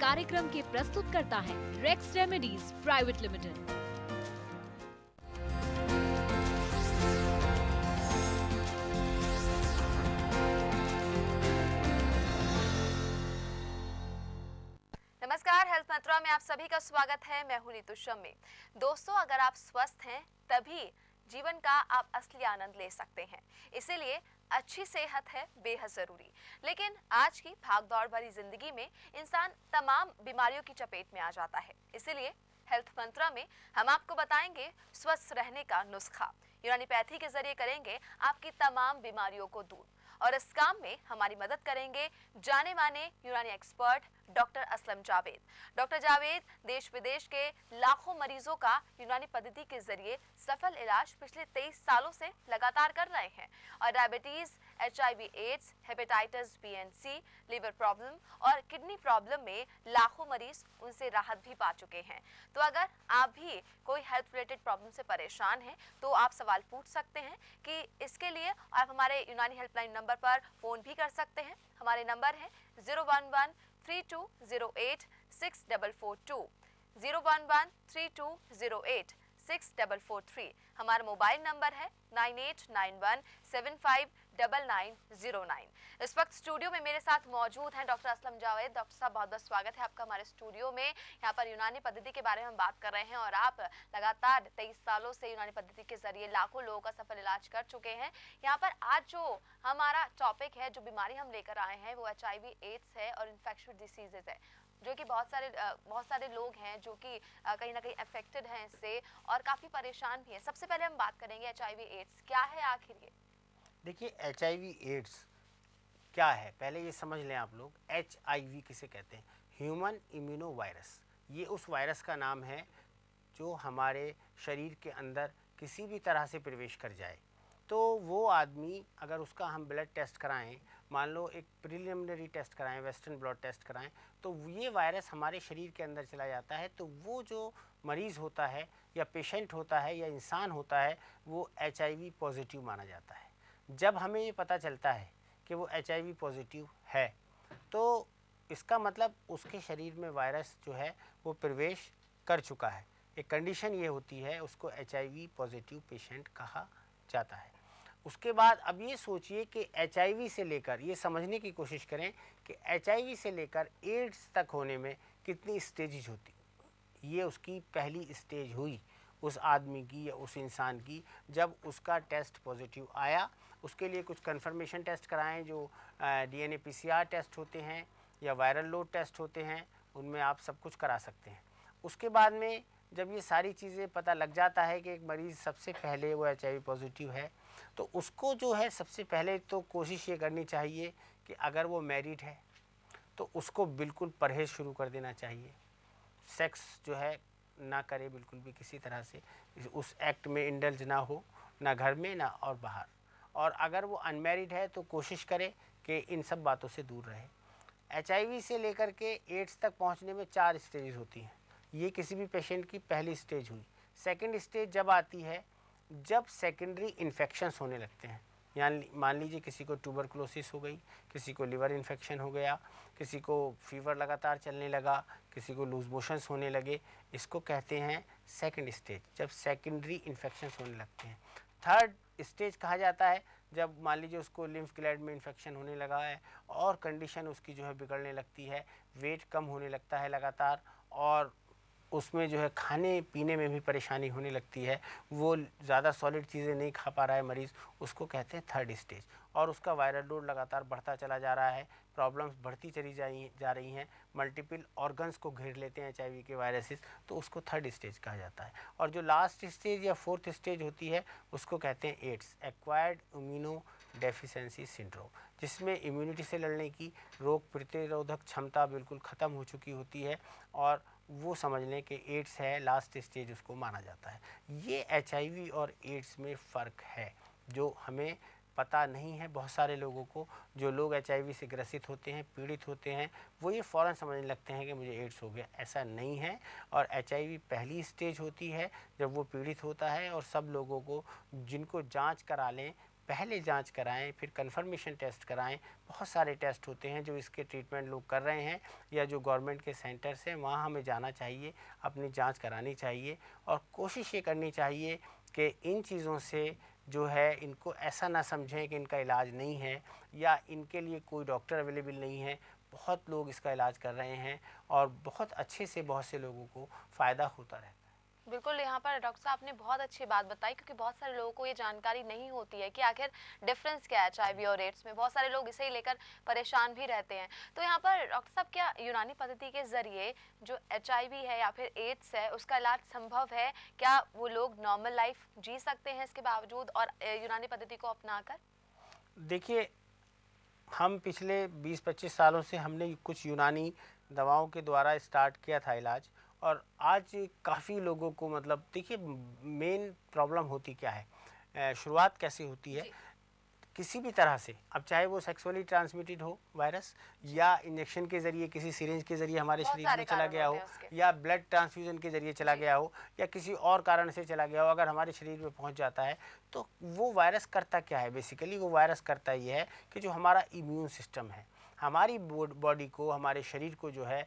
कार्यक्रम के प्रस्तुत करता है रेक्स रेमेडीज प्राइवेट लिमिटेड। नमस्कार, हेल्थ मंत्रा में आप सभी का स्वागत है। मैं हूं नीतू शम्मी। दोस्तों, अगर आप स्वस्थ हैं तभी जीवन का आप असली आनंद ले सकते हैं। इसीलिए अच्छी सेहत है बेहद जरूरी। लेकिन आज की भागदौड़ भरी जिंदगी में इंसान तमाम बीमारियों की चपेट में आ जाता है। इसीलिए हेल्थ मंत्रा में हम आपको बताएंगे स्वस्थ रहने का नुस्खा। यूनानीपैथी के जरिए करेंगे आपकी तमाम बीमारियों को दूर। और इस काम में हमारी मदद करेंगे जाने माने यूनानी expert doctor Aslam Javed. Doctor Javed देश विदेश के लाखों मरीजों का यूनानी पद्धति के जरिए सफल इलाज पिछले 23 सालों से लगातार कर रहे हैं और diabetes, HIV, AIDS, hepatitis B and C, liver problem और किडनी प्रॉब्लम में लाखों मरीज उनसे राहत भी पा चुके हैं। तो अगर आप भी कोई हेल्थ रिलेटेड प्रॉब्लम से परेशान हैं तो आप सवाल पूछ सकते हैं कि इसके लिए आप हमारे यूनानी हेल्पलाइन नंबर पर फोन भी कर सकते हैं। हमारे नंबर है 011-3208-6442, 011-3208-6443। हमारा मोबाइल नंबर है 9891759909। इस वक्त स्टूडियो में मेरे साथ मौजूद हैं डॉक्टर असलम जावेद। डॉक्टर साहब, बहुत बहुत स्वागत है आपका हमारे स्टूडियो में। यहाँ पर यूनानी पद्धति के बारे में हम बात कर रहे हैं और आप लगातार 23 सालों से यूनानी पद्धति के जरिए लाखों लोगों का सफल इलाज कर चुके हैं। यहाँ पर आज जो हमारा टॉपिक है, जो बीमारी हम लेकर आए हैं, वो HIV, एड्स है और इन्फेक्शियस डिसीजेज है, जो कि बहुत सारे लोग हैं जो कि कहीं ना कहीं अफेक्टेड हैं इससे और काफ़ी परेशान भी हैं। सबसे पहले हम बात करेंगे HIV, एड्स क्या है आखिर ये? देखिए, HIV एड्स क्या है पहले ये समझ लें आप लोग। HIV किसे कहते हैं? Human immuno virus. ये उस वायरस का नाम है जो हमारे शरीर के अंदर किसी भी तरह से प्रवेश कर जाए तो वो आदमी, अगर उसका हम ब्लड टेस्ट कराएं, मान लो एक प्रिलिमिनरी टेस्ट कराएं, वेस्टर्न ब्लड टेस्ट कराएं, तो ये वायरस हमारे शरीर के अंदर चला जाता है। तो वो जो मरीज़ होता है या पेशेंट होता है या इंसान होता है वो HIV पॉजिटिव माना जाता है। जब हमें ये पता चलता है कि वो HIV पॉजिटिव है तो इसका मतलब उसके शरीर में वायरस जो है वो प्रवेश कर चुका है। एक कंडीशन ये होती है, उसको HIV पॉजिटिव पेशेंट कहा जाता है। उसके बाद अब ये सोचिए कि HIV से लेकर, ये समझने की कोशिश करें कि HIV से लेकर एड्स तक होने में कितनी स्टेजेज होती। ये उसकी पहली स्टेज हुई उस आदमी की या उस इंसान की जब उसका टेस्ट पॉजिटिव आया। उसके लिए कुछ कन्फर्मेशन टेस्ट कराएं जो DNA PCR टेस्ट होते हैं या वायरल लोड टेस्ट होते हैं, उनमें आप सब कुछ करा सकते हैं। उसके बाद में जब ये सारी चीज़ें पता लग जाता है कि एक मरीज़ सबसे पहले वो HIV पॉजिटिव है तो उसको जो है सबसे पहले तो कोशिश ये करनी चाहिए कि अगर वो मैरिड है तो उसको बिल्कुल परहेज़ शुरू कर देना चाहिए। सेक्स जो है ना करे बिल्कुल भी, किसी तरह से उस एक्ट में इंडल्ज ना हो, ना घर में ना और बाहर। और अगर वो अनमैरिड है तो कोशिश करे कि इन सब बातों से दूर रहे। HIV से लेकर के एड्स तक पहुंचने में 4 स्टेजेस होती हैं। ये किसी भी पेशेंट की पहली स्टेज हुई। सेकंड स्टेज जब आती है जब सेकेंडरी इन्फेक्शंस होने लगते हैं, यानी मान लीजिए किसी को ट्यूबरकुलोसिस हो गई, किसी को लिवर इन्फेक्शन हो गया, किसी को फीवर लगातार चलने लगा, किसी को लूज मोशंस होने लगे, इसको कहते हैं सेकंड स्टेज, जब सेकेंडरी इन्फेक्शंस होने लगते हैं। थर्ड स्टेज कहा जाता है जब मान लीजिए उसको लिम्फ ग्लैंड में इन्फेक्शन होने लगा है और कंडीशन उसकी जो है बिगड़ने लगती है, वेट कम होने लगता है लगातार और उसमें जो है खाने पीने में भी परेशानी होने लगती है, वो ज़्यादा सॉलिड चीज़ें नहीं खा पा रहा है मरीज़, उसको कहते हैं थर्ड स्टेज। और उसका वायरल लोड लगातार बढ़ता चला जा रहा है, प्रॉब्लम्स बढ़ती चली जा रही हैं, मल्टीपल ऑर्गन्स को घेर लेते हैं HIV के वायरसेस, तो उसको थर्ड स्टेज कहा जाता है। और जो लास्ट स्टेज या फोर्थ स्टेज होती है उसको कहते हैं AIDS, acquired immuno deficiency syndrome, जिसमें इम्यूनिटी से लड़ने की, रोग प्रतिरोधक क्षमता बिल्कुल ख़त्म हो चुकी होती है और वो समझ लें कि एड्स है, लास्ट स्टेज उसको माना जाता है। ये HIV और एड्स में फ़र्क है जो हमें पता नहीं है। बहुत सारे लोगों को, जो लोग HIV से ग्रसित होते हैं, पीड़ित होते हैं, वो ये फ़ौरन समझने लगते हैं कि मुझे एड्स हो गया। ऐसा नहीं है। और HIV पहली स्टेज होती है जब वो पीड़ित होता है और सब लोगों को जिनको जांच करा लें पहले जांच कराएं, फिर कंफर्मेशन टेस्ट कराएं। बहुत सारे टेस्ट होते हैं जो इसके ट्रीटमेंट लोग कर रहे हैं, या जो गवर्नमेंट के सेंटर्स हैं वहाँ हमें जाना चाहिए, अपनी जांच करानी चाहिए और कोशिश ये करनी चाहिए कि इन चीज़ों से जो है इनको ऐसा ना समझें कि इनका इलाज नहीं है या इनके लिए कोई डॉक्टर अवेलेबल नहीं है। बहुत लोग इसका इलाज कर रहे हैं और बहुत अच्छे से बहुत से लोगों को फ़ायदा होता रहता है। बिल्कुल, यहाँ पर डॉक्टर साहब ने बहुत अच्छी बात बताई, क्योंकि बहुत सारे लोगों को ये जानकारी नहीं होती है कि आखिर डिफरेंस क्या है एचआईवी और एड्स में। बहुत सारे लोग इसे ही लेकर परेशान भी रहते हैं। तो यहाँ पर डॉक्टर साहब, क्या यूनानी पद्धति के जरिए जो एचआईवी है या फिर एड्स है उसका इलाज संभव है? क्या वो लोग नॉर्मल लाइफ जी सकते हैं इसके बावजूद और यूनानी पद्धति को अपनाकर? देखिए, हम पिछले 20-25 सालों से हमने कुछ यूनानी दवाओं के द्वारा स्टार्ट किया था इलाज, और आज काफ़ी लोगों को मतलब देखिए मेन प्रॉब्लम होती क्या है, शुरुआत कैसे होती है किसी भी तरह से, अब चाहे वो सेक्सुअली ट्रांसमिटेड हो वायरस, या इंजेक्शन के ज़रिए किसी सिरिंज के ज़रिए हमारे शरीर में चला गया हो, या ब्लड ट्रांसफ्यूज़न के ज़रिए चला गया हो, या किसी और कारण से चला गया हो, अगर हमारे शरीर में पहुंच जाता है तो वो वायरस करता क्या है? बेसिकली वो वायरस करता ये है कि जो हमारा इम्यून सिस्टम है, हमारी बॉडी को, हमारे शरीर को जो है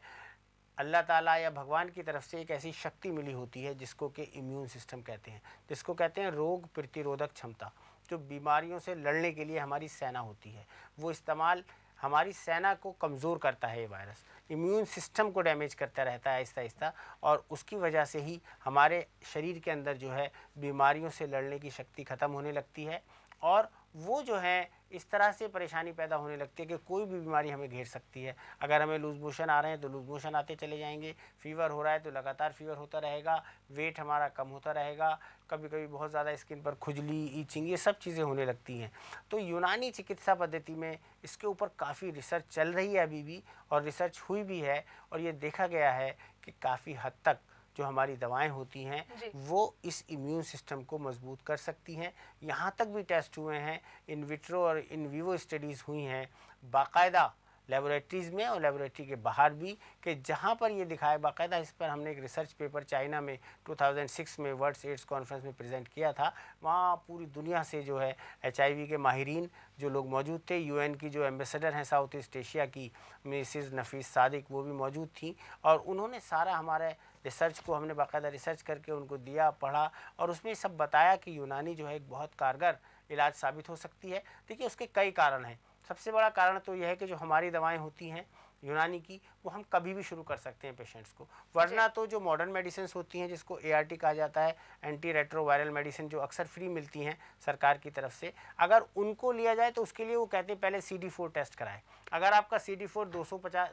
अल्लाह ताला या भगवान की तरफ से एक ऐसी शक्ति मिली होती है जिसको कि इम्यून सिस्टम कहते हैं, जिसको कहते हैं रोग प्रतिरोधक क्षमता। जो बीमारियों से लड़ने के लिए हमारी सेना होती है, वो इस्तेमाल हमारी सेना को कमज़ोर करता है। ये वायरस इम्यून सिस्टम को डैमेज करता रहता है आहिस्ता आहिस्ता, और उसकी वजह से ही हमारे शरीर के अंदर जो है बीमारियों से लड़ने की शक्ति ख़त्म होने लगती है, और वो जो है इस तरह से परेशानी पैदा होने लगती है कि कोई भी बीमारी हमें घेर सकती है। अगर हमें लूज़ मोशन आ रहे हैं तो लूज़ मोशन आते चले जाएंगे, फीवर हो रहा है तो लगातार फीवर होता रहेगा, वेट हमारा कम होता रहेगा, कभी कभी बहुत ज़्यादा स्किन पर खुजली, ईचिंग, ये सब चीज़ें होने लगती हैं। तो यूनानी चिकित्सा पद्धति में इसके ऊपर काफ़ी रिसर्च चल रही है अभी भी, और रिसर्च हुई भी है, और ये देखा गया है कि काफ़ी हद तक जो हमारी दवाएं होती हैं वो इस इम्यून सिस्टम को मजबूत कर सकती हैं। यहाँ तक भी टेस्ट हुए हैं, इन विट्रो और इन विवो स्टडीज़ हुई हैं बाकायदा लेबोरेटरीज़ में और लेबोरेटरी के बाहर भी, कि जहाँ पर ये दिखाया बाकायदा, इस पर हमने एक रिसर्च पेपर चाइना में 2006 में वर्ल्ड एड्स कॉन्फ्रेंस में प्रेजेंट किया था। वहाँ पूरी दुनिया से जो है एचआईवी के माहिरीन जो लोग मौजूद थे, यूएन की जो एम्बेसडर हैं साउथ ईस्ट एशिया की मिसिज़ नफीस सादिक, वो भी मौजूद थी, और उन्होंने सारा हमारे रिसर्च को, हमने बाकायदा रिसर्च करके उनको दिया, पढ़ा, और उसमें सब बताया कि यूनानी जो है एक बहुत कारगर इलाज साबित हो सकती है। देखिए उसके कई कारण हैं। सबसे बड़ा कारण तो यह है कि जो हमारी दवाएं होती हैं यूनानी की, वो हम कभी भी शुरू कर सकते हैं पेशेंट्स को, वरना तो जो मॉडर्न मेडिसिन होती हैं जिसको एआरटी कहा जाता है, एंटी रेट्रोवायरल मेडिसिन, जो अक्सर फ्री मिलती हैं सरकार की तरफ से, अगर उनको लिया जाए तो उसके लिए वो कहते हैं पहले CD4 टेस्ट कराएं। अगर आपका CD4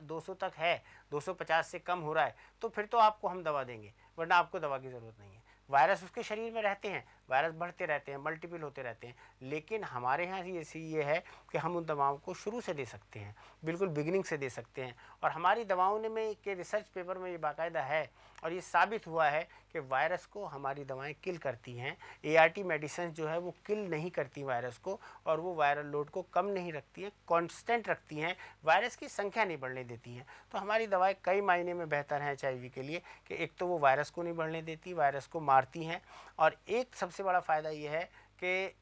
200 तक है, 250 से कम हो रहा है, तो फिर तो आपको हम दवा देंगे, वरना आपको दवा की ज़रूरत नहीं है। वायरस उसके शरीर में रहते हैं, वायरस बढ़ते रहते हैं, मल्टीपल होते रहते हैं, लेकिन हमारे यहाँ ये है कि हम उन दवाओं को शुरू से दे सकते हैं, बिल्कुल बिगिनिंग से दे सकते हैं। और हमारी दवाओं ने में के रिसर्च पेपर में ये बाकायदा है, और ये साबित हुआ है कि वायरस को हमारी दवाएं किल करती हैं। एआरटी मेडिसिन जो है वो किल नहीं करती वायरस को, और वो वायरल लोड को कम नहीं रखती हैं, कांस्टेंट रखती हैं, वायरस की संख्या नहीं बढ़ने देती हैं। तो हमारी दवाएं कई मायने में बेहतर हैं एचआईवी के लिए, कि एक तो वो वायरस को नहीं बढ़ने देती, वायरस को मारती हैं, और एक सबसे बड़ा फ़ायदा ये है कि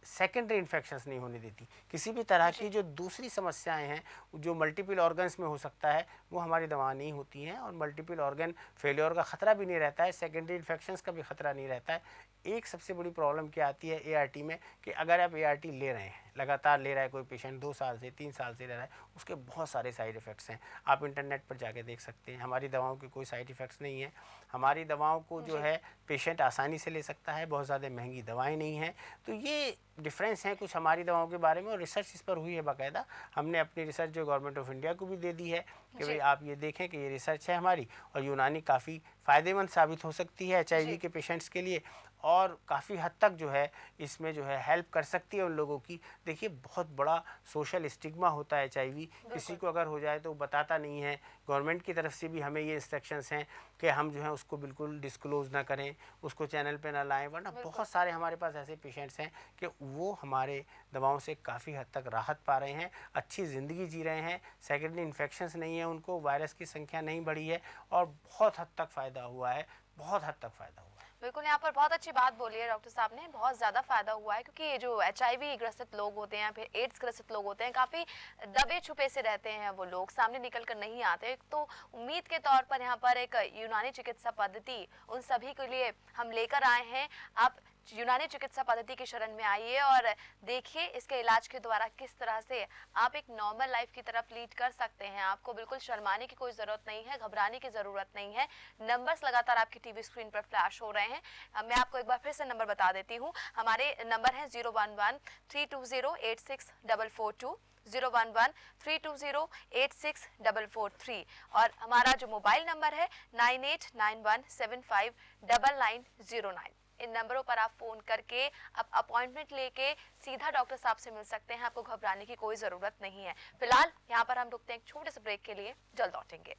सेकेंडरी इन्फेक्शंस नहीं होने देती। किसी भी तरह की जो दूसरी समस्याएं हैं जो मल्टीपल ऑर्गन्स में हो सकता है, वो हमारी दवा नहीं होती हैं, और मल्टीपल ऑर्गन फेलियर का ख़तरा भी नहीं रहता है, सेकेंडरी इन्फेक्शंस का भी ख़तरा नहीं रहता है। एक सबसे बड़ी प्रॉब्लम क्या आती है एआरटी में, कि अगर आप एआरटी ले रहे हैं, लगातार ले रहा है कोई पेशेंट, 2 साल से 3 साल से ले रहा है, उसके बहुत सारे साइड इफ़ेक्ट्स हैं। आप इंटरनेट पर जाके देख सकते हैं, हमारी दवाओं के कोई साइड इफ़ेक्ट्स नहीं है। हमारी दवाओं को जो है पेशेंट आसानी से ले सकता है, बहुत ज़्यादा महंगी दवाएं नहीं हैं। तो ये डिफरेंस है कुछ हमारी दवाओं के बारे में, और रिसर्च इस पर हुई है बाकायदा। हमने अपनी रिसर्च जो गवर्नमेंट ऑफ इंडिया को भी दे दी है कि भाई आप ये देखें कि ये रिसर्च है हमारी, और यूनानी काफ़ी फ़ायदेमंद साबित हो सकती है एचआईवी के पेशेंट्स के लिए, और काफ़ी हद तक जो है इसमें जो है हेल्प कर सकती है उन लोगों की। देखिए बहुत बड़ा सोशल स्टिग्मा होता है एचआईवी, किसी को अगर हो जाए तो बताता नहीं है। गवर्नमेंट की तरफ से भी हमें ये इंस्ट्रक्शंस हैं कि हम जो है उसको बिल्कुल डिस्क्लोज़ ना करें, उसको चैनल पे ना लाएं, वरना बहुत सारे हमारे पास ऐसे पेशेंट्स हैं कि वो हमारे दवाओं से काफ़ी हद तक राहत पा रहे हैं, अच्छी ज़िंदगी जी रहे हैं, सेकेंडरी इन्फेक्शंस नहीं है उनको, वायरस की संख्या नहीं बढ़ी है, और बहुत हद तक फ़ायदा हुआ है, बहुत हद तक फ़ायदा हुआ है। बिल्कुल, यहाँ पर बहुत अच्छी बात बोली है डॉक्टर साहब ने, बहुत ज़्यादा फ़ायदा हुआ है क्योंकि ये जो एचआईवी ग्रसित लोग होते हैं, फिर एड्स ग्रसित लोग होते हैं, काफ़ी दबे छुपे से रहते हैं, वो लोग सामने निकल कर नहीं आते। तो उम्मीद के तौर पर यहाँ पर एक यूनानी चिकित्सा पद्धति उन सभी के लिए हम लेकर आए हैं। आप यूनानी चिकित्सा पद्धति की शरण में आइए और देखिए इसके इलाज के द्वारा किस तरह से आप एक नॉर्मल लाइफ की तरफ लीड कर सकते हैं। आपको बिल्कुल शर्माने की कोई ज़रूरत नहीं है, घबराने की ज़रूरत नहीं है। नंबर्स लगातार आपकी टीवी स्क्रीन पर फ्लैश हो रहे हैं। मैं आपको एक बार फिर से नंबर बता देती हूँ। हमारे नंबर है 011-320-864442, 011-320-864443 और हमारा जो मोबाइल नंबर है 9891759909। इन नंबरों पर आप फ़ोन करके आप अपॉइंटमेंट लेके सीधा डॉक्टर साहब से मिल सकते हैं। आपको घबराने की कोई ज़रूरत नहीं है। फिलहाल यहाँ पर हम रुकते हैं एक छोटे से ब्रेक के लिए, जल्द लौटेंगे।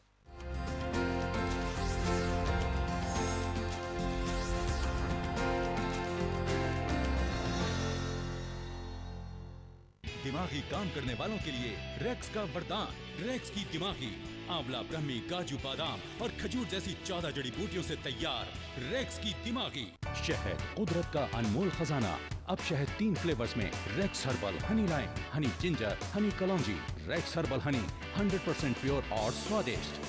दिमागी काम करने वालों के लिए रेक्स का वरदान। रेक्स की दिमागी आंवला, ब्रह्मी, काजू, बादाम और खजूर जैसी 14 जड़ी बूटियों से तैयार रेक्स की दिमागी। शहद, कुदरत का अनमोल खजाना। अब शहद 3 फ्लेवर्स में, Rex herbal, honey lime, honey ginger, honey कलौंजी। रेक्स हर्बल हनी 100% प्योर और स्वादिष्ट।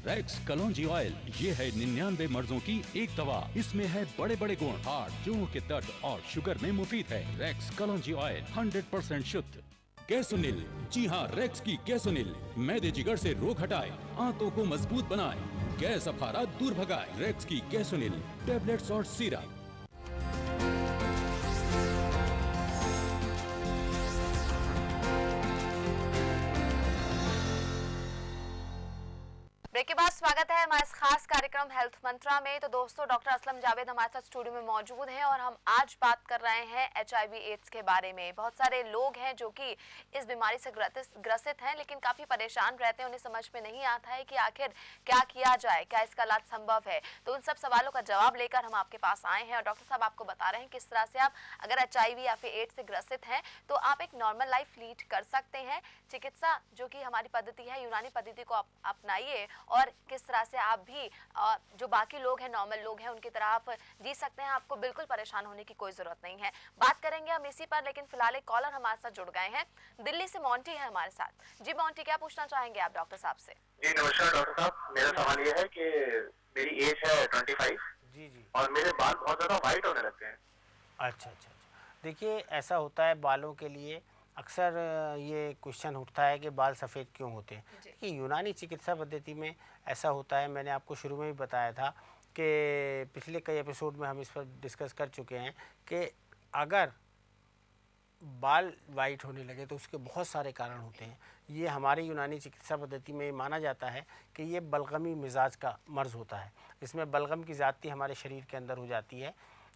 रेक्स कलौंजी ऑयल, ये है 99 मर्जों की एक दवा। इसमें है बड़े बड़े गुण, हार्ट, जोड़ों के दर्द और शुगर में मुफीद है। रेक्स कलौंजी ऑयल 100% शुद्ध। कैसोनिल, जी हाँ, रेक्स की कैसोनिल मैदे जिगर से रोग हटाए, आंतों को मजबूत बनाए, गैस अफारा दूर भगाए। रेक्स की कैसोनिल टैबलेट्स और सिरप। ब्रेक के बाद स्वागत है हमारे इस खास कार्यक्रम हेल्थ मंत्रा में। तो दोस्तों, डॉक्टर असलम जावेद हमारे साथ स्टूडियो में मौजूद हैं और हम आज बात कर रहे हैं एचआईवी एड्स के बारे में। बहुत सारे लोग हैं जो कि इस बीमारी से ग्रसित हैं, लेकिन काफ़ी परेशान रहते हैं। उन्हें समझ में नहीं आता है कि आखिर क्या किया जाए, क्या इसका इलाज संभव है। तो उन सब सवालों का जवाब लेकर हम आपके पास आए हैं और डॉक्टर साहब आपको बता रहे हैं किस तरह से आप अगर एचआईवी या फिर एड्स से ग्रसित हैं तो आप एक नॉर्मल लाइफ लीड कर सकते हैं। चिकित्सा जो कि हमारी पद्धति है, यूनानी पद्धति को आप अपनाइए और किस तरह से आप भी जो बाकी लोग हैं, नॉर्मल लोग हैं, उनकी तरह आप जी सकते हैं। आपको बिल्कुल परेशान होने की कोई जरूरत नहीं है। बात करेंगे हम इसी पर, लेकिन फिलहाल एक कॉलर हमारे साथ जुड़ गए हैं। दिल्ली से मोंटी है हमारे साथ। जी मोंटी, क्या पूछना चाहेंगे आप डॉक्टर साहब से? जी नमस्कार डॉक्टर साहब, मेरा सवाल ये है कि मेरी एज है 25 जी और मेरे बाल बहुत ज़्यादा वाइट होने लगते हैं। अच्छा। देखिए, ऐसा होता है बालों के लिए अक्सर ये क्वेश्चन उठता है कि बाल सफ़ेद क्यों होते हैं। देखिए, यूनानी चिकित्सा पद्धति में ऐसा होता है, मैंने आपको शुरू में भी बताया था कि पिछले कई एपिसोड में हम इस पर डिस्कस कर चुके हैं कि अगर बाल वाइट होने लगे तो उसके बहुत सारे कारण होते हैं। ये हमारी यूनानी चिकित्सा पद्धति में माना जाता है कि ये बलगमी मिजाज का मर्ज़ होता है। इसमें बलगम की ज़्यादती हमारे शरीर के अंदर हो जाती है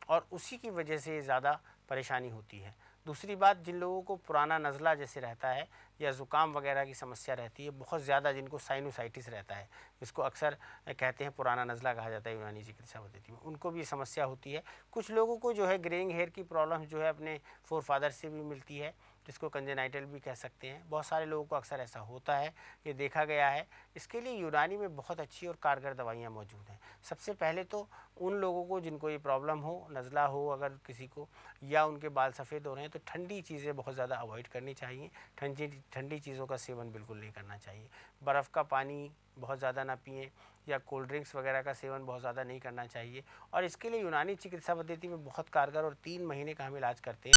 और उसी की वजह से ज़्यादा परेशानी होती है। दूसरी बात, जिन लोगों को पुराना नज़ला जैसे रहता है या ज़ुकाम वगैरह की समस्या रहती है, बहुत ज़्यादा जिनको साइनोसाइटिस रहता है, इसको अक्सर कहते हैं पुराना नज़ला कहा जाता है यूनानी चिकित्सा पद्धति में, उनको भी समस्या होती है। कुछ लोगों को जो है ग्रेइंग हेयर की प्रॉब्लम जो है अपने फोर फादर से भी मिलती है, जिसको कंजेनाइटल भी कह सकते हैं। बहुत सारे लोगों को अक्सर ऐसा होता है, ये देखा गया है। इसके लिए यूनानी में बहुत अच्छी और कारगर दवाइयाँ मौजूद हैं। सबसे पहले तो उन लोगों को जिनको ये प्रॉब्लम हो, नज़ला हो अगर किसी को, या उनके बाल सफ़ेद हो रहे हैं, तो ठंडी चीज़ें बहुत ज़्यादा अवॉइड करनी चाहिए। ठंडी चीज़ों का सेवन बिल्कुल नहीं करना चाहिए। बर्फ़ का पानी बहुत ज़्यादा ना पिएं या कोल्ड ड्रिंक्स वगैरह का सेवन बहुत ज़्यादा नहीं करना चाहिए। और इसके लिए यूनानी चिकित्सा पद्धति में बहुत कारगर और 3 महीने का हम इलाज करते हैं।